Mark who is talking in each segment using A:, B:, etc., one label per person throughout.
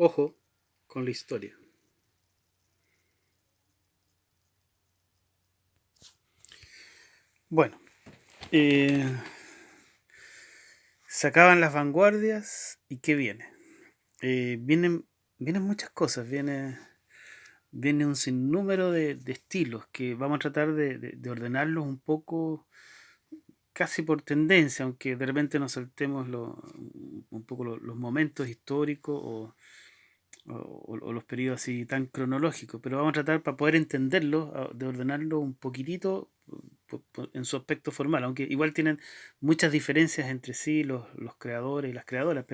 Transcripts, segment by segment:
A: Ojo con la historia. Bueno, eh, se acaban las vanguardias y ¿qué viene? Vienen muchas cosas, viene un sinnúmero de estilos que vamos a tratar de ordenarlos un poco, casi por tendencia, aunque de repente nos saltemos un poco los momentos históricos o los periodos así tan cronológicos, pero vamos a tratar para poder entenderlo, de ordenarlo un poquitito en su aspecto formal, aunque igual tienen muchas diferencias entre sí los creadores y las creadoras,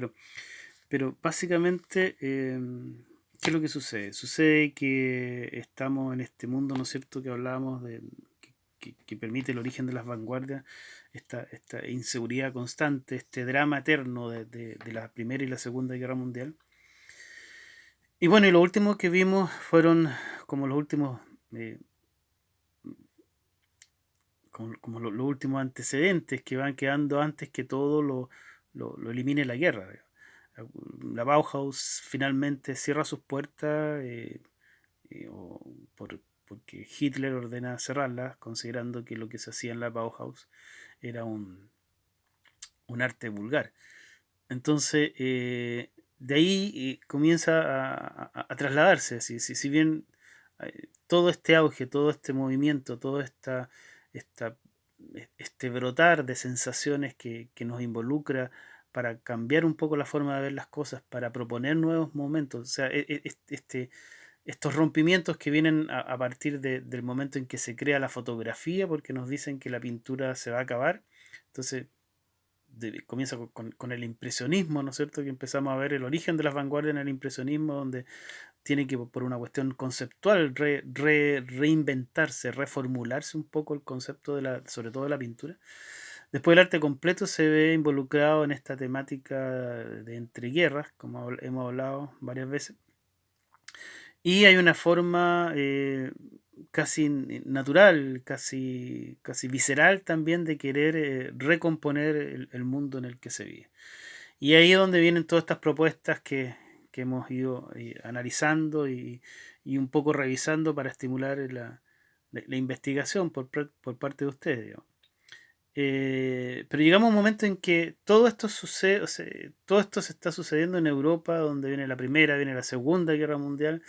A: pero básicamente, ¿qué es lo que sucede? Sucede que estamos en este mundo, ¿no es cierto?, que hablábamos que permite el origen de las vanguardias, esta inseguridad constante, este drama eterno de la Primera y la Segunda Guerra Mundial. Y bueno, y lo último que vimos fueron como los últimos, eh, como los últimos antecedentes que van quedando antes que todo lo elimine la guerra. La Bauhaus finalmente cierra sus puertas, o porque Hitler ordena cerrarlas, considerando que lo que se hacía en la Bauhaus era un arte vulgar. Entonces, de ahí comienza a trasladarse. Si bien todo este auge, todo este movimiento, todo esta, este brotar de sensaciones que nos involucra para cambiar un poco la forma de ver las cosas, para proponer nuevos momentos, o sea, estos rompimientos que vienen a partir del momento en que se crea la fotografía, porque nos dicen que la pintura se va a acabar. Entonces, comienza con el impresionismo, ¿no es cierto? Que empezamos a ver el origen de las vanguardias en el impresionismo, donde tiene que, por una cuestión conceptual, reinventarse, reformularse un poco el concepto sobre todo de la pintura. Después el arte completo se ve involucrado en esta temática de entreguerras, como hemos hablado varias veces. Y hay una forma casi natural, casi visceral también de querer recomponer el mundo en el que se vive. Y ahí es donde vienen todas estas propuestas que hemos ido analizando y un poco revisando para estimular la investigación por parte de ustedes, digamos. Pero llegamos a un momento en que todo esto sucede, o sea, todo esto se está sucediendo en Europa, donde viene la Primera, viene la Segunda Guerra Mundial.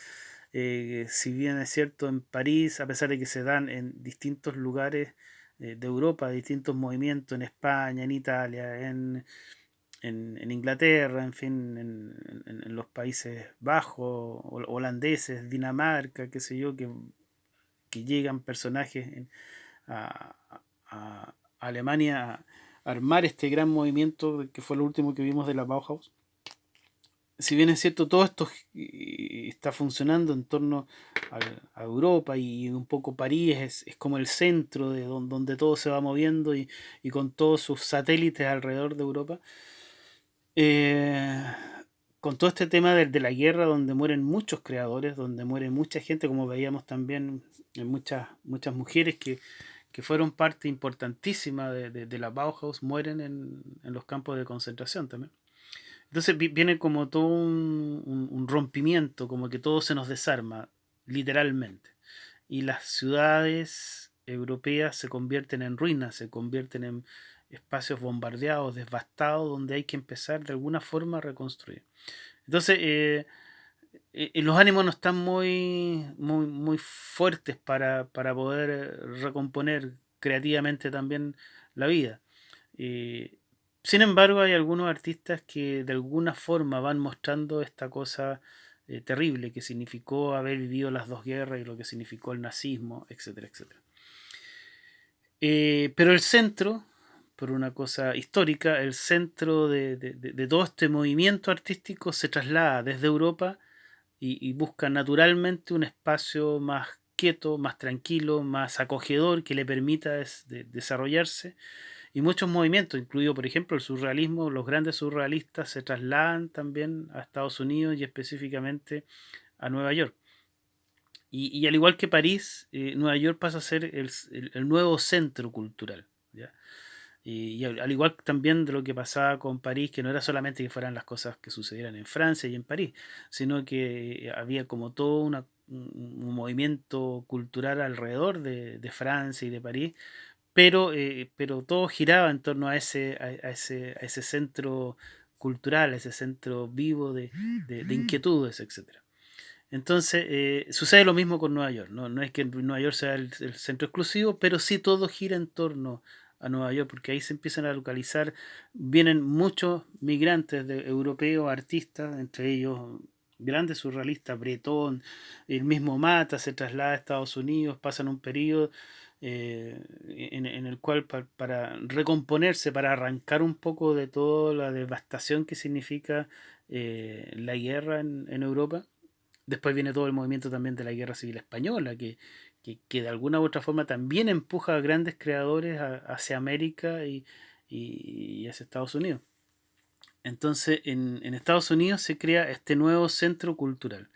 A: Si bien es cierto en París, a pesar de que se dan en distintos lugares de Europa, distintos movimientos en España, en Italia, en Inglaterra, en fin, en los Países Bajos, holandeses, Dinamarca, qué sé yo, que llegan personajes a, a Alemania a armar este gran movimiento que fue lo último que vimos de la Bauhaus. Si bien es cierto, todo esto está funcionando en torno a Europa y un poco París es como el centro de donde todo se va moviendo y con todos sus satélites alrededor de Europa. Eh, con todo este tema de la guerra, donde mueren muchos creadores, donde muere mucha gente, como veíamos también en muchas mujeres que fueron parte importantísima de la Bauhaus, mueren en los campos de concentración también. Entonces viene como todo un rompimiento, como que todo se nos desarma, literalmente. Y las ciudades europeas se convierten en ruinas, se convierten en espacios bombardeados, devastados, donde hay que empezar de alguna forma a reconstruir. Entonces, los ánimos no están muy fuertes para poder recomponer creativamente también la vida. Eh, Sin embargo, hay algunos artistas que de alguna forma van mostrando esta cosa terrible que significó haber vivido las dos guerras y lo que significó el nazismo, etcétera, etcétera. Pero el centro, por una cosa histórica, el centro de todo este movimiento artístico se traslada desde Europa y busca naturalmente un espacio más quieto, más tranquilo, más acogedor que le permita desarrollarse. Y muchos movimientos, incluido por ejemplo el surrealismo, los grandes surrealistas se trasladan también a Estados Unidos y específicamente a Nueva York. Y al igual que París, Nueva York pasa a ser el nuevo centro cultural, ¿ya? Y al igual también de lo que pasaba con París, que no era solamente que fueran las cosas que sucedieran en Francia y en París, sino que había como todo un movimiento cultural alrededor de Francia y de París, pero todo giraba en torno a ese centro cultural, a ese centro vivo de inquietudes, etcétera. Entonces, sucede lo mismo con Nueva York. No es que Nueva York sea el centro exclusivo, pero sí todo gira en torno a Nueva York, porque ahí se empiezan a localizar, vienen muchos migrantes europeos, artistas, entre ellos grandes surrealistas, Breton, el mismo Mata se traslada a Estados Unidos, pasan un periodo en el cual para recomponerse, para arrancar un poco de toda la devastación que significa la guerra en Europa. Después viene todo el movimiento también de la Guerra Civil Española, que de alguna u otra forma también empuja a grandes creadores hacia América y hacia Estados Unidos. Entonces, en Estados Unidos se crea este nuevo centro cultural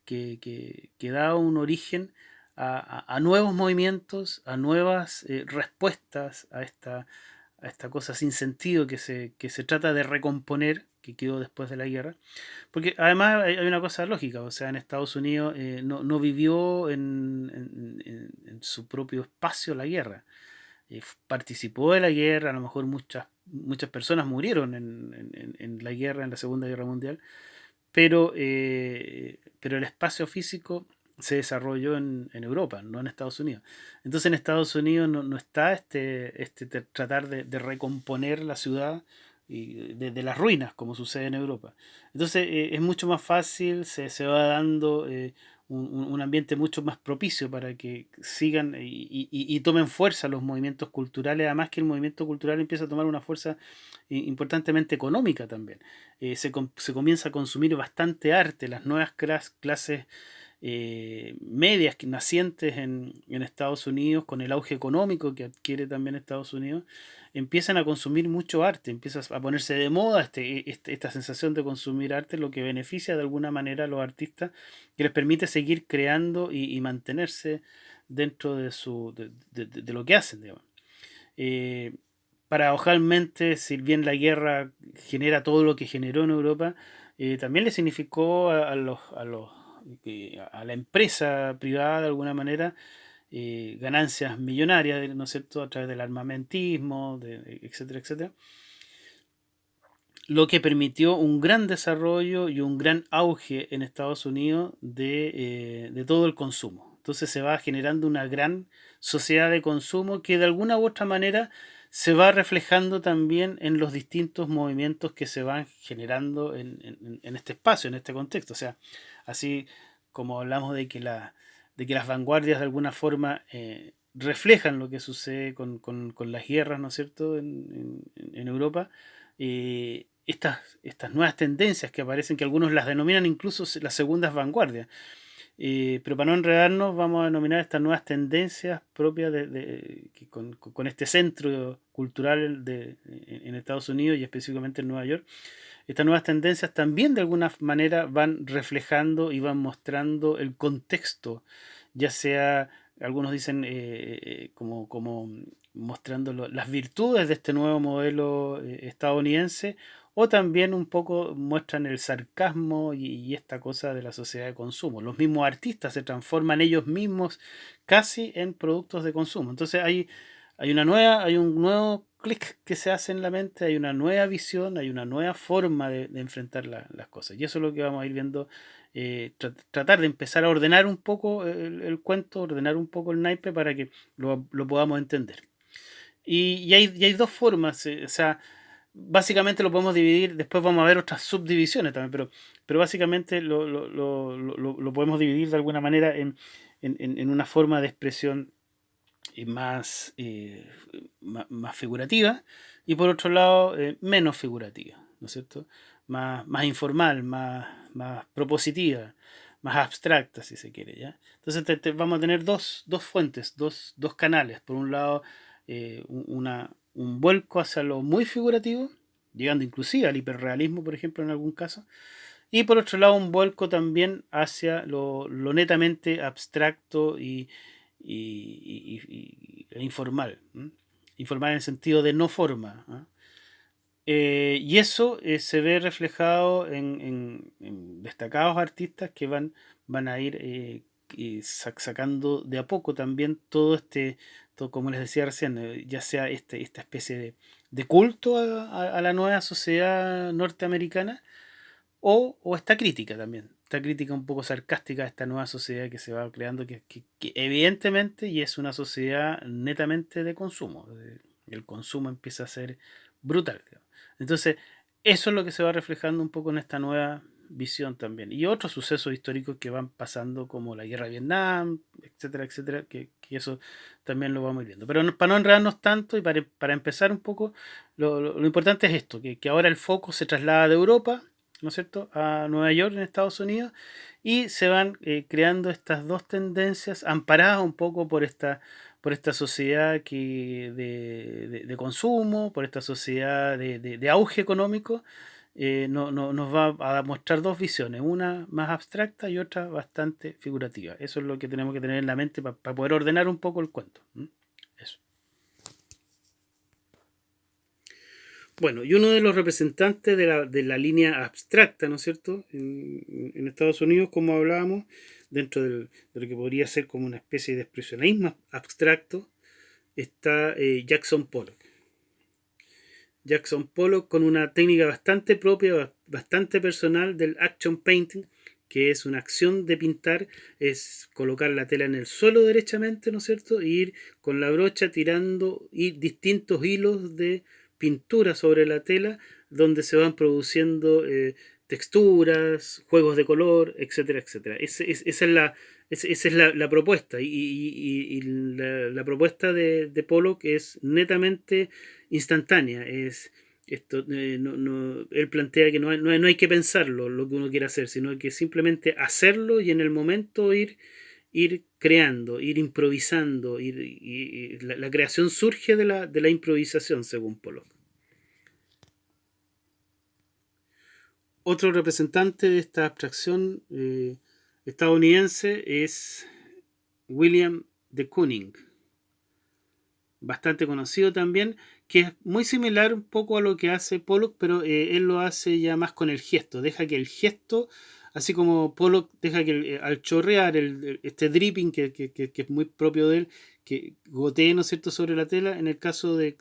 A: que da un origen a nuevos movimientos, a nuevas respuestas a esta cosa sin sentido que se trata de recomponer, que quedó después de la guerra. Porque además hay una cosa lógica, o sea, en Estados Unidos no vivió en su propio espacio la guerra. Participó de la guerra, a lo mejor muchas personas murieron en la guerra, en la Segunda Guerra Mundial, pero el espacio físico se desarrolló en Europa, no en Estados Unidos. Entonces en Estados Unidos no está tratar de recomponer la ciudad y de las ruinas, como sucede en Europa. Entonces es mucho más fácil, se va dando un ambiente mucho más propicio para que sigan y tomen fuerza los movimientos culturales, además que el movimiento cultural empieza a tomar una fuerza importantemente económica también. Se comienza a consumir bastante arte, las nuevas clases medias nacientes en Estados Unidos, con el auge económico que adquiere también Estados Unidos, empiezan a consumir mucho arte, empieza a ponerse de moda esta sensación de consumir arte, lo que beneficia de alguna manera a los artistas, que les permite seguir creando y mantenerse dentro de lo que hacen, digamos. Eh, Paradojalmente, si bien la guerra genera todo lo que generó en Europa, también le significó a la empresa privada de alguna manera ganancias millonarias, ¿no es cierto?, a través del armamentismo, etcétera, etcétera, lo que permitió un gran desarrollo y un gran auge en Estados Unidos de todo el consumo. Entonces se va generando una gran sociedad de consumo que de alguna u otra manera se va reflejando también en los distintos movimientos que se van generando en este espacio, en este contexto. O sea, así como hablamos de que las vanguardias de alguna forma reflejan lo que sucede con las guerras, ¿no es cierto?, en Europa. Estas nuevas tendencias que aparecen, que algunos las denominan incluso las segundas vanguardias. Pero para no enredarnos, vamos a denominar estas nuevas tendencias propias con este centro cultural en Estados Unidos y específicamente en Nueva York. Estas nuevas tendencias también de alguna manera van reflejando y van mostrando el contexto, ya sea, algunos dicen como mostrando las virtudes de este nuevo modelo estadounidense, o también un poco muestran el sarcasmo y esta cosa de la sociedad de consumo. Los mismos artistas se transforman ellos mismos casi en productos de consumo. Entonces hay un nuevo clic que se hace en la mente, hay una nueva visión, hay una nueva forma de enfrentar las cosas. Y eso es lo que vamos a ir viendo, tratar de empezar a ordenar un poco el cuento, ordenar un poco el naipe para que lo podamos entender. Y hay dos formas, o sea, básicamente lo podemos dividir, después vamos a ver otras subdivisiones también, pero básicamente lo podemos dividir de alguna manera en una forma de expresión más, más figurativa y por otro lado menos figurativa, ¿no es cierto? Más informal, más propositiva, más abstracta si se quiere, ¿ya? Entonces vamos a tener dos fuentes, dos canales. Por un lado, un vuelco hacia lo muy figurativo, llegando inclusive al hiperrealismo, por ejemplo, en algún caso, y por otro lado un vuelco también hacia lo netamente abstracto e informal. informar en el sentido de no forma. ¿Ah? Y eso se ve reflejado en destacados artistas que van a ir sacando de a poco también todo, como les decía recién, ya sea esta especie de culto a la nueva sociedad norteamericana o esta crítica también, esta crítica un poco sarcástica a esta nueva sociedad que se va creando, que evidentemente y es una sociedad netamente de consumo. El consumo empieza a ser brutal. Digamos. Entonces, eso es lo que se va reflejando un poco en esta nueva visión también. Y otros sucesos históricos que van pasando, como la guerra de Vietnam, etcétera, etcétera, que eso también lo vamos viendo. Pero para no enredarnos tanto y para empezar un poco, lo importante es esto, que ahora el foco se traslada de Europa, ¿no es cierto?, a Nueva York, en Estados Unidos, y se van creando estas dos tendencias amparadas un poco por esta sociedad de consumo, por esta sociedad de auge económico. Nos va a mostrar dos visiones, una más abstracta y otra bastante figurativa. Eso es lo que tenemos que tener en la mente para poder ordenar un poco el cuento. Eso. Bueno, y uno de los representantes de la línea abstracta, ¿no es cierto?, en Estados Unidos, como hablábamos, dentro de lo que podría ser como una especie de expresionismo abstracto, está Jackson Pollock. Jackson Pollock con una técnica bastante propia, bastante personal del action painting, que es una acción de pintar, es colocar la tela en el suelo derechamente, ¿no es cierto? E ir con la brocha tirando distintos hilos de pintura sobre la tela, donde se van produciendo texturas, juegos de color, etcétera, etcétera. Esa es la propuesta. Y la propuesta de Pollock es netamente instantánea. Él plantea que no hay que pensarlo lo que uno quiere hacer, sino que simplemente hacerlo y en el momento ir creando, ir improvisando. La creación surge de la improvisación, según Pollock. Otro representante de esta abstracción estadounidense es William de Kooning, bastante conocido también, que es muy similar un poco a lo que hace Pollock, pero él lo hace ya más con el gesto, deja que el gesto, así como Pollock deja que al chorrear este dripping que es muy propio de él, que gotee, ¿no es cierto?, sobre la tela, en el caso de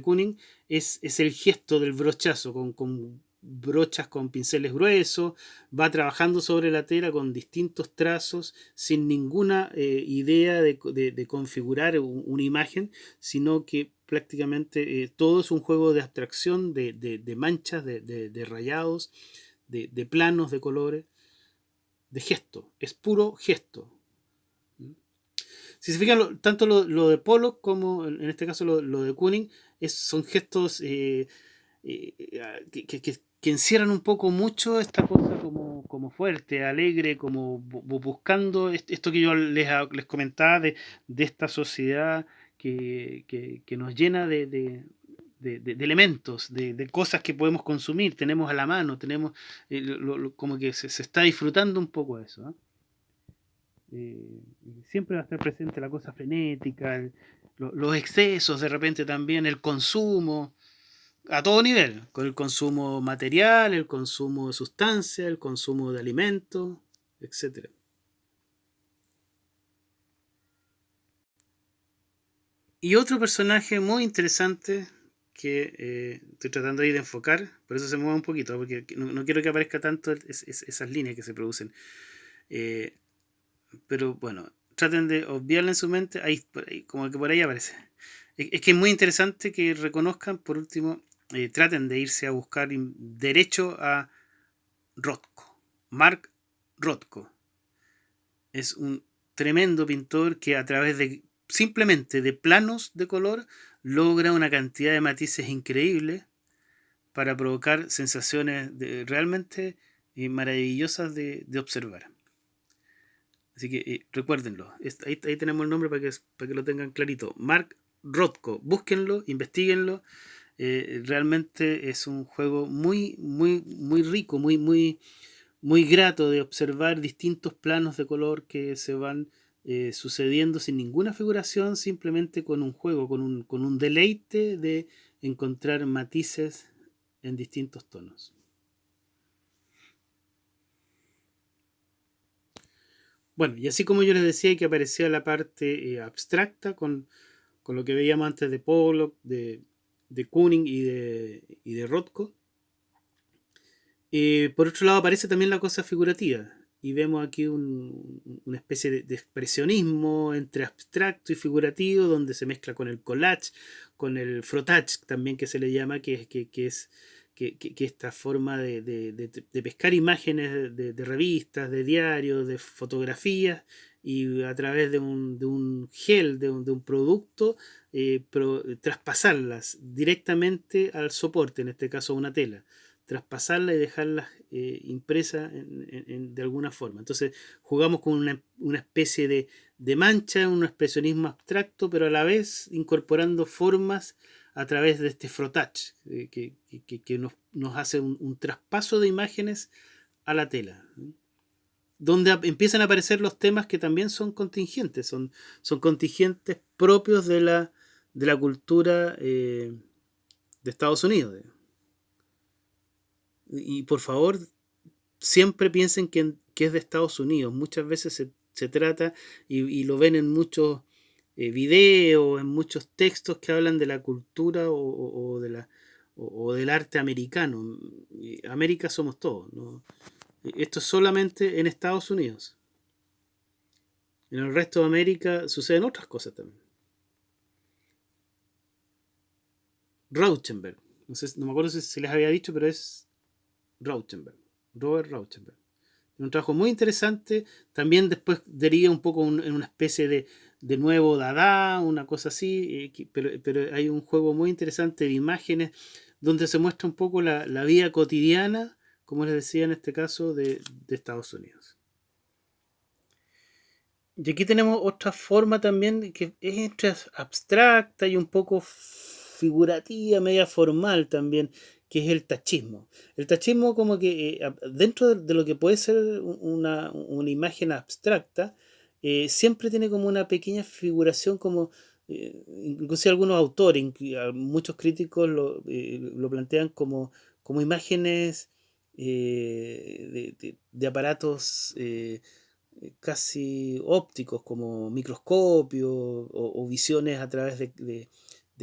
A: Kooning es el gesto del brochazo, con brochas con pinceles gruesos, va trabajando sobre la tela con distintos trazos, sin ninguna idea de configurar una imagen, sino que prácticamente todo es un juego de abstracción, de manchas, de rayados, de planos, de colores, de gesto, es puro gesto. Si se fijan, tanto lo de Pollock como en este caso lo de Kooning son gestos que encierran un poco mucho esta cosa como fuerte, alegre, como buscando esto que yo les comentaba de esta sociedad que nos llena de elementos, de cosas que podemos consumir, tenemos a la mano, tenemos como que se está disfrutando un poco de eso. ¿Eh? Siempre va a estar presente la cosa frenética, los excesos de repente también, el consumo, a todo nivel, con el consumo material, el consumo de sustancias, el consumo de alimentos, etcétera. Y otro personaje muy interesante que estoy tratando ahí de enfocar, por eso se mueve un poquito, porque no quiero que aparezca tanto esas líneas que se producen. Pero bueno, traten de obviarla en su mente, ahí, como que por ahí aparece. Es que es muy interesante que reconozcan, por último, traten de irse a buscar derecho a Rothko. Mark Rothko es un tremendo pintor que a través de simplemente de planos de color logra una cantidad de matices increíbles para provocar sensaciones realmente maravillosas de observar. Así que recuérdenlo. Ahí tenemos el nombre para que lo tengan clarito. Mark Rothko. Búsquenlo, investiguenlo. Realmente es un juego muy, muy, muy rico, muy, muy, muy grato de observar distintos planos de color que se van sucediendo sin ninguna figuración, simplemente con un juego, con un deleite de encontrar matices en distintos tonos. Bueno, y así como yo les decía que aparecía la parte abstracta con lo que veíamos antes de Pollock, de Kooning y de Rothko, por otro lado aparece también la cosa figurativa. Y vemos aquí una especie de expresionismo entre abstracto y figurativo, donde se mezcla con el collage, con el frottage también que se le llama, que es esta forma de pescar imágenes de revistas, de diarios, de fotografías, y a través de un gel, de un producto, traspasarlas directamente al soporte, en este caso a una tela, traspasarla y dejarlas impresas de alguna forma. Entonces jugamos con una especie de mancha, un expresionismo abstracto, pero a la vez incorporando formas a través de este frottage, que nos hace un traspaso de imágenes a la tela, donde empiezan a aparecer los temas que también son contingentes, son contingentes propios de la cultura de Estados Unidos. Y por favor, siempre piensen que es de Estados Unidos. Muchas veces se trata, y lo ven en muchos videos, en muchos textos que hablan de la cultura o o del arte americano. América somos todos, ¿no? Esto es solamente en Estados Unidos. En el resto de América suceden otras cosas también. Rauschenberg. No me acuerdo si les había dicho, pero es Rauschenberg. Robert Rauschenberg. Un trabajo muy interesante. También después deriva un poco en una especie de nuevo Dada, una cosa así. Pero hay un juego muy interesante de imágenes donde se muestra un poco la vida cotidiana, como les decía en este caso, de Estados Unidos. Y aquí tenemos otra forma también que es entre abstracta y un poco figurativa, media formal también, que es el tachismo. El tachismo como que dentro de lo que puede ser una imagen abstracta, siempre tiene como una pequeña figuración como, incluso algunos autores, muchos críticos lo plantean como imágenes de aparatos casi ópticos como microscopios o visiones a través de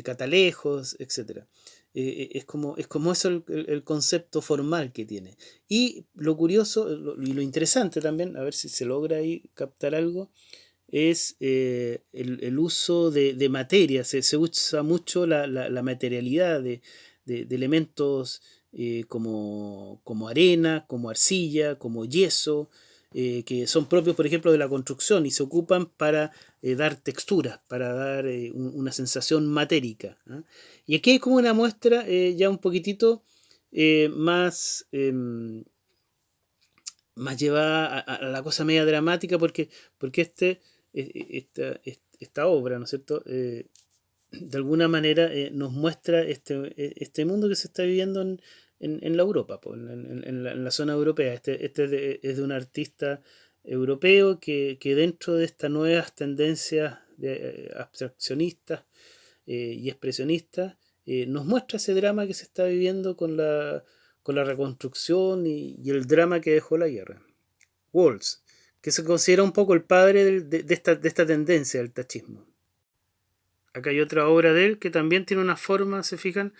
A: catalejos, etcétera. Es como eso el concepto formal que tiene. Y lo curioso y lo interesante también, a ver si se logra ahí captar algo, es el uso de materia. Se usa mucho la materialidad de elementos como arena, como arcilla, como yeso, que son propios, por ejemplo, de la construcción y se ocupan para dar texturas, para dar una sensación matérica. ¿Ah? Y aquí hay como una muestra ya un poquitito más, más llevada a la cosa media dramática, porque esta obra, ¿no es cierto? De alguna manera nos muestra este mundo que se está viviendo en la Europa, en la zona europea. Es de un artista europeo que dentro de estas nuevas tendencias abstraccionistas y expresionistas nos muestra ese drama que se está viviendo con la reconstrucción y el drama que dejó la guerra. Walls, que se considera un poco el padre de esta tendencia del tachismo. Acá hay otra obra de él que también tiene una forma, se fijan,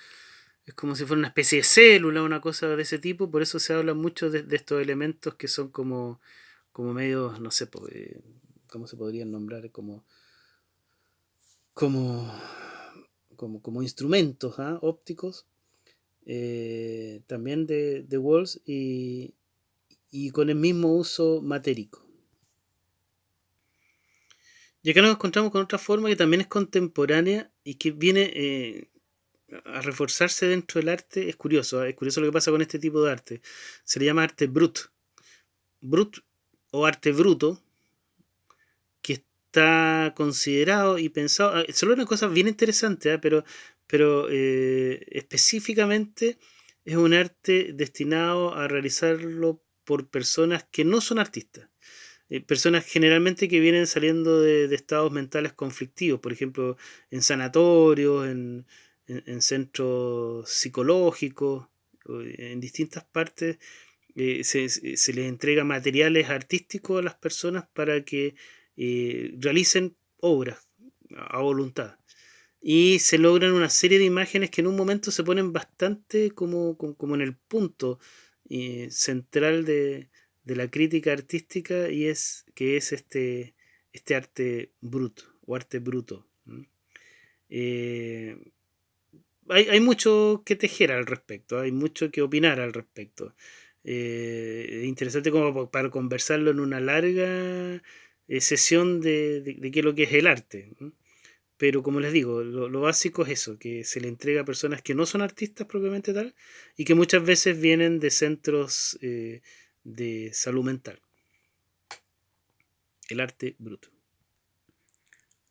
A: es como si fuera una especie de célula, una cosa de ese tipo, por eso se habla mucho de estos elementos que son como medios, no sé, ¿cómo se podrían nombrar? Como, como instrumentos ópticos, también de Walls y con el mismo uso matérico. Y acá nos encontramos con otra forma que también es contemporánea y que viene a reforzarse dentro del arte. Es curioso lo que pasa con este tipo de arte. Se le llama arte brut. Brut o arte bruto, que está considerado y pensado. Solo una cosa bien interesante, pero específicamente es un arte destinado a realizarlo por personas que no son artistas. personas generalmente que vienen saliendo de estados mentales conflictivos, por ejemplo, en sanatorios, en centros psicológicos, en distintas partes, se les entrega materiales artísticos a las personas para que realicen obras a voluntad. Y se logran una serie de imágenes que en un momento se ponen bastante como en el punto central de la crítica artística, y es que es este arte bruto o arte bruto. Eh, hay mucho que tejer al respecto, hay mucho que opinar al respecto. Es interesante como para conversarlo en una larga sesión de qué es lo que es el arte. Pero como les digo, lo básico es eso, que se le entrega a personas que no son artistas propiamente tal y que muchas veces vienen de centros de salud mental. El arte bruto.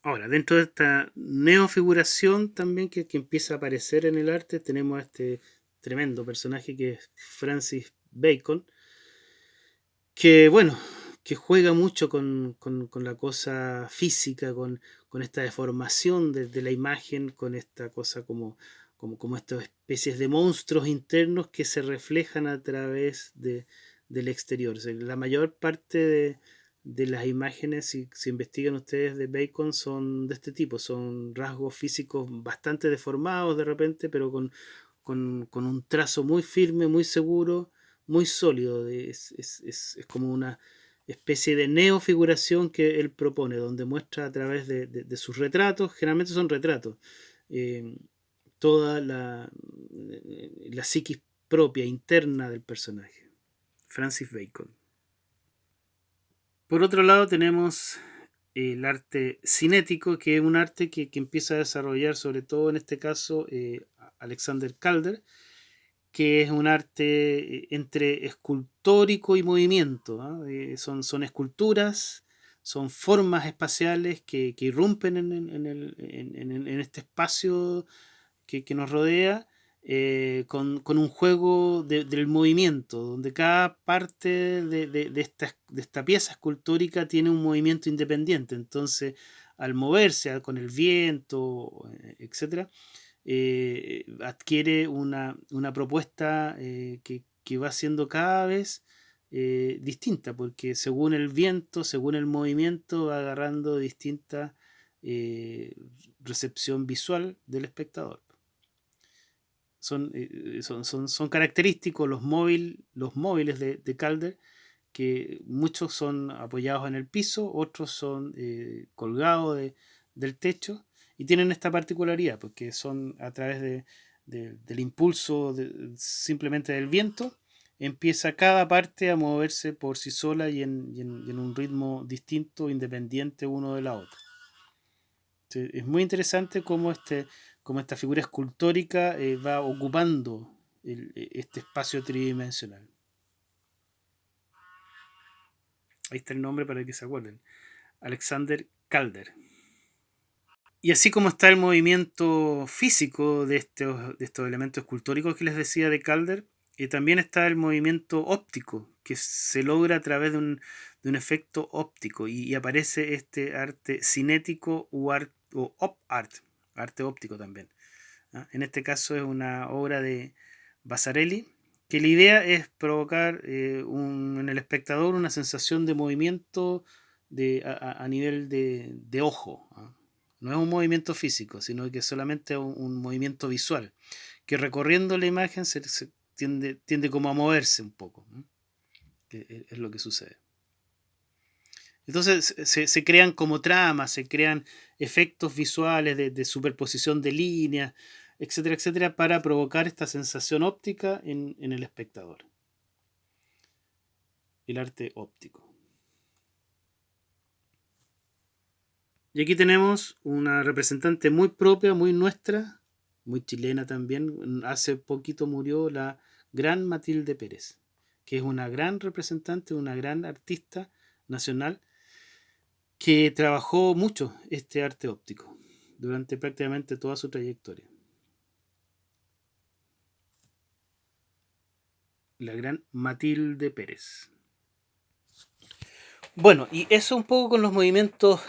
A: Ahora, dentro de esta neofiguración también que empieza a aparecer en el arte, tenemos a este tremendo personaje que es Francis Bacon, que bueno, que juega mucho con la cosa física, con esta deformación de la imagen, con esta cosa como estas especies de monstruos internos que se reflejan a través del exterior. O sea, la mayor parte de las imágenes, si investigan ustedes de Bacon, son de este tipo, son rasgos físicos bastante deformados de repente, pero con un trazo muy firme, muy seguro, muy sólido. Es como una especie de neofiguración que él propone, donde muestra a través de sus retratos, generalmente son retratos, eh, toda la psiquis propia, interna del personaje. Francis Bacon. Por otro lado tenemos el arte cinético, que es un arte que empieza a desarrollar, sobre todo en este caso, Alexander Calder, que es un arte entre escultórico y movimiento. ¿Ah? Son esculturas, son formas espaciales que irrumpen en este espacio que nos rodea, con un juego del movimiento, donde cada parte de esta pieza escultórica tiene un movimiento independiente. Entonces, al moverse con el viento, etcétera, adquiere una propuesta que va siendo cada vez distinta, porque según el viento, según el movimiento, va agarrando distinta eh, recepción visual del espectador. Son característicos los móviles de Calder, que muchos son apoyados en el piso, otros son colgados del techo, y tienen esta particularidad, porque son a través del impulso simplemente del viento, empieza cada parte a moverse por sí sola y en un ritmo distinto, independiente uno de la otra. Es muy interesante cómo esta figura escultórica va ocupando este espacio tridimensional. Ahí está el nombre para que se acuerden. Alexander Calder. Y así como está el movimiento físico de estos elementos escultóricos que les decía de Calder, también está el movimiento óptico, que se logra a través de un efecto óptico, y aparece este arte cinético o op art, arte óptico también. ¿Ah? En este caso es una obra de Vasarely, que la idea es provocar en el espectador una sensación de movimiento a nivel de ojo. ¿Ah? No es un movimiento físico, sino que es solamente un movimiento visual, que recorriendo la imagen se tiende como a moverse un poco, ¿no? Que es lo que sucede. Entonces se crean como tramas, se crean efectos visuales de superposición de líneas, etcétera, etcétera, para provocar esta sensación óptica en el espectador. El arte óptico. Y aquí tenemos una representante muy propia, muy nuestra, muy chilena también. Hace poquito murió la gran Matilde Pérez, que es una gran representante, una gran artista nacional, que trabajó mucho este arte óptico durante prácticamente toda su trayectoria. La gran Matilde Pérez. Bueno, y eso un poco con los movimientos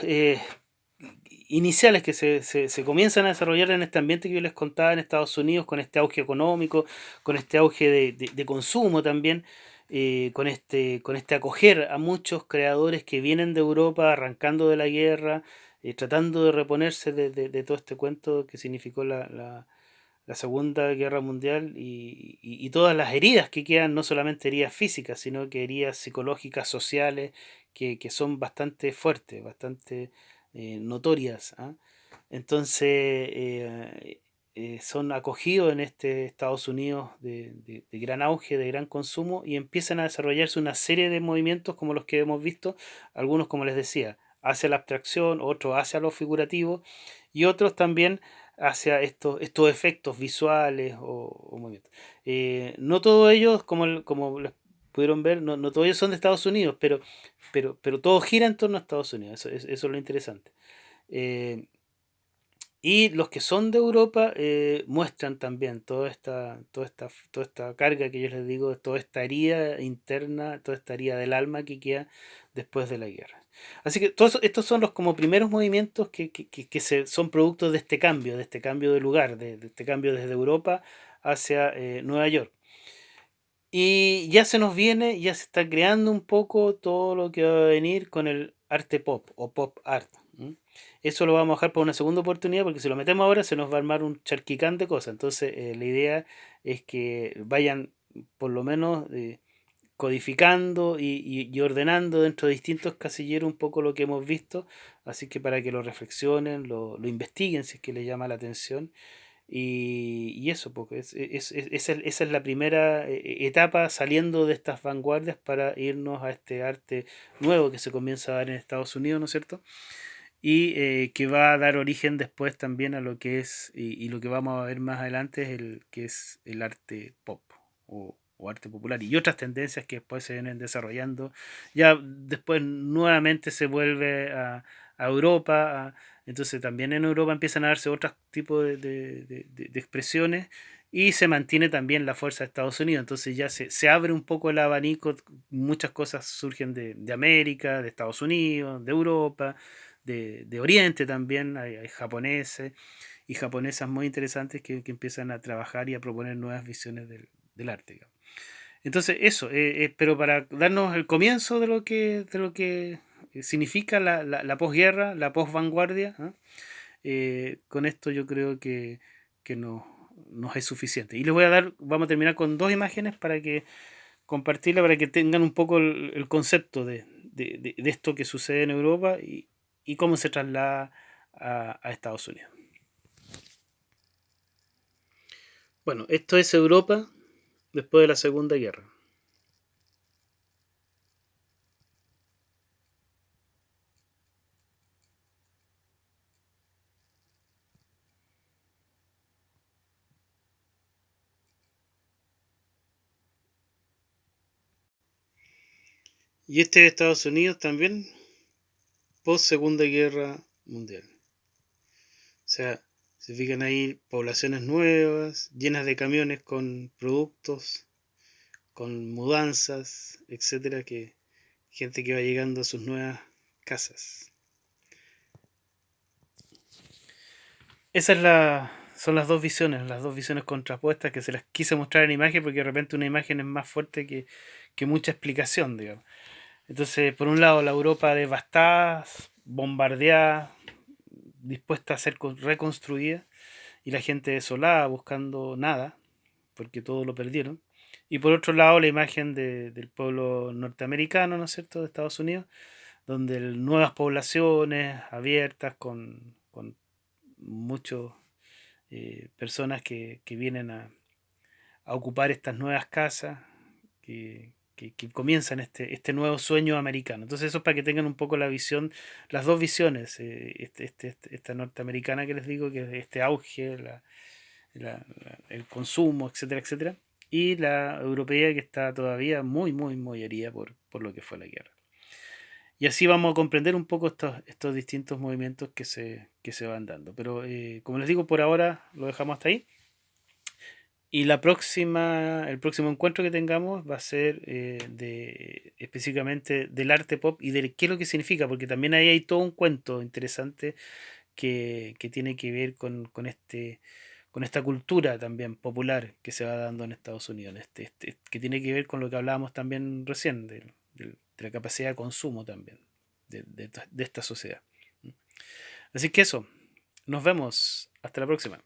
A: iniciales que se comienzan a desarrollar en este ambiente que yo les contaba en Estados Unidos, con este auge económico, con este auge de consumo también, con este acoger a muchos creadores que vienen de Europa, arrancando de la guerra, tratando de reponerse de todo este cuento que significó la Segunda Guerra Mundial y todas las heridas que quedan, no solamente heridas físicas, sino que heridas psicológicas, sociales, que son bastante fuertes, bastante notorias. ¿Ah? Entonces, son acogidos en este Estados Unidos de gran auge, de gran consumo, y empiezan a desarrollarse una serie de movimientos como los que hemos visto, algunos, como les decía, hacia la abstracción, otros hacia lo figurativo, y otros también hacia estos efectos visuales o movimientos. No todos ellos, como les pudieron ver, no todos ellos son de Estados Unidos, pero todo gira en torno a Estados Unidos, eso es lo interesante. Eh, y los que son de Europa muestran también toda esta carga que yo les digo, toda esta herida interna, toda esta herida del alma que queda después de la guerra. Así que todos estos son los como primeros movimientos son productos de este cambio de lugar, de este cambio desde Europa hacia Nueva York. Y ya se nos viene, ya se está creando un poco todo lo que va a venir con el arte pop o pop art. ¿M? Eso lo vamos a dejar para una segunda oportunidad porque si lo metemos ahora se nos va a armar un charquicán de cosas. Entonces la idea es que vayan por lo menos codificando y ordenando dentro de distintos casilleros un poco lo que hemos visto. Así que para que lo reflexionen, lo investiguen si es que les llama la atención y eso, porque esa es la primera etapa saliendo de estas vanguardias para irnos a este arte nuevo que se comienza a dar en Estados Unidos, ¿no es cierto? Y que va a dar origen después también a lo que es, y lo que vamos a ver más adelante es el que es el arte pop o arte popular y otras tendencias que después se vienen desarrollando. Ya después nuevamente se vuelve a Europa, entonces también en Europa empiezan a darse otros tipos de expresiones y se mantiene también la fuerza de Estados Unidos, entonces ya se abre un poco el abanico, muchas cosas surgen de América, de Estados Unidos, de Europa, de Oriente también, hay japoneses y japonesas muy interesantes que empiezan a trabajar y a proponer nuevas visiones del arte. Digamos. Entonces, eso, pero para darnos el comienzo de lo que significa la posguerra, la posvanguardia, ¿eh? Con esto yo creo que nos es suficiente. Y les voy a dar, vamos a terminar con dos imágenes para que compartirla, para que tengan un poco el concepto de esto que sucede en Europa y cómo se traslada a Estados Unidos. Bueno, esto es Europa después de la Segunda Guerra. Y este es Estados Unidos también, post Segunda Guerra Mundial. O sea, se fijan ahí poblaciones nuevas, llenas de camiones con productos, con mudanzas, etcétera, que gente que va llegando a sus nuevas casas. Esa es son las dos visiones contrapuestas que se las quise mostrar en imagen porque de repente una imagen es más fuerte que mucha explicación, digamos. Entonces, por un lado, la Europa devastada, bombardeada, dispuesta a ser reconstruida, y la gente desolada buscando nada, porque todo lo perdieron. Y por otro lado, la imagen del pueblo norteamericano, ¿no es cierto?, de Estados Unidos, donde nuevas poblaciones abiertas con muchas personas que vienen a ocupar estas nuevas casas, que comienzan este nuevo sueño americano. Entonces eso es para que tengan un poco la visión, las dos visiones, esta norteamericana que les digo, que es este auge, el consumo, etcétera, etcétera, y la europea que está todavía muy herida por lo que fue la guerra. Y así vamos a comprender un poco estos distintos movimientos que se van dando. Pero como les digo, por ahora lo dejamos hasta ahí. Y el próximo encuentro que tengamos va a ser específicamente del arte pop y de qué es lo que significa, porque también ahí hay todo un cuento interesante que tiene que ver con esta cultura también popular que se va dando en Estados Unidos, que tiene que ver con lo que hablábamos también recién, de la capacidad de consumo también de esta sociedad. Así que eso, nos vemos, hasta la próxima.